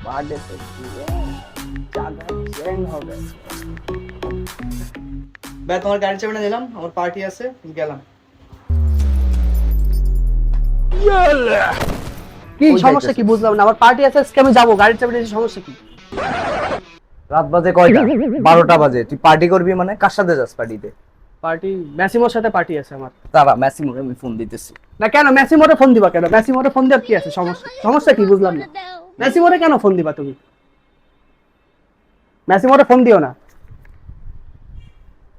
Birthday তো জায়গা change হবে। ভাই তোমার গাড়ি চাবিটা দিলাম, আমার পার্টি আছে, গেলাম। কি সমস্যা কি বুঝলাম না, আমার পার্টি আছে আজকে, আমি যাবো, গাড়ির চাবি নিয়ে সমস্যা কি? রাত বাজে কয়টা? 12টা বাজে। তুই পার্টি করবি মানে কার সাথে যাস পার্টিতে? পার্টি ম্যাসিমোর সাথে পার্টি আছে আমার। তারা ম্যাসিমোকে আমি ফোন দিতেছি। না কেন ম্যাসিমোরে ফোন দিবা কেন? ম্যাসিমোরে ফোন দেওয়ার কি আছে? সমস্যা কি বুঝলাম না। ম্যাসিমোরে কেন ফোন দিবা তুমি? ম্যাসিমোরে ফোন দিও না।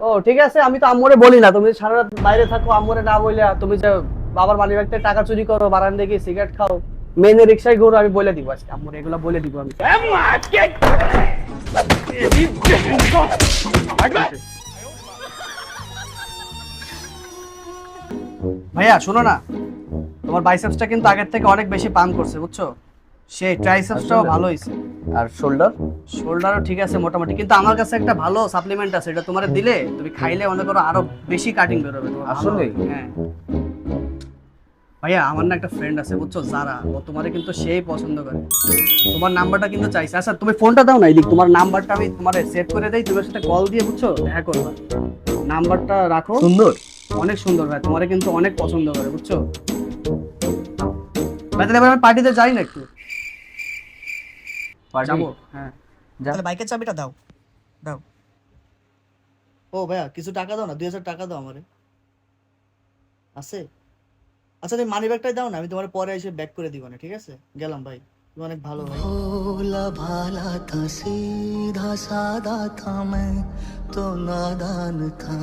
ও ঠিক আছে, আমি তো আম্মুরে বলি না, তুমি সারা রাত বাইরে থাকো, আম্মুরে না বললে, তুমি যে বাবার মানি ব্যাগ থেকে টাকা চুরি করো, বারান্দায় গিয়ে সিগারেট খাও, মেনে রিক্সায় ঘুরো, আমি বলে দিব আজকে আম্মুরে, এগুলো বলে দিব আমি। ভাইয়া শোনো না, তোমার বাইসেপসটা কিন্তু আগের থেকে অনেক বেশি পাম্প করছে বুঝছো, সেই ট্রাইসেপসটাও ভালো হইছে, আর শোল্ডার? শোল্ডারও ঠিক আছে মোটামুটি, কিন্তু আমার কাছে একটা ভালো সাপ্লিমেন্ট আছে, এটা তোমারে দিলে তুমি খাইলে মনে করো আরো বেশি কাটিং বের হবে তোমার। আসলেই? হ্যাঁ ভাইয়া, আমার না একটা ফ্রেন্ড আছে বুঝছো, যারা ও তোমারে কিন্তু সেই পছন্দ করে, তোমার নাম্বারটা কিন্তু চাইছে। আচ্ছা তুমি ফোনটা দাও না, এদিক তোমার নাম্বারটা আমি তোমারে সেভ করে দেই, তোমার সাথে কল দিয়ে বুঝছো দেখা করবা, নাম্বারটা রাখো। সুন্দর? অনেক সুন্দর ভাই, তোমারে কিন্তু অনেক পছন্দ করে বুঝছো ভাই। তাহলে এবার আমি পার্টিতে যাই না একটু? যাবো, হ্যাঁ। তাহলে বাইকের চাবিটা দাও, দাও। ও ভাইয়া কিছু টাকা দাও না, 2000 টাকা দাও আমারে। আছে? আচ্ছা তুমি মানি ব্যাগটাই দাও না, আমি তোমার পরে এসে ব্যাক করে দিব না, ঠিক আছে? গেলাম ভাই, তুমি অনেক ভালো ভাই। भोला भाला था सीधा सादा था मैं तो नादान था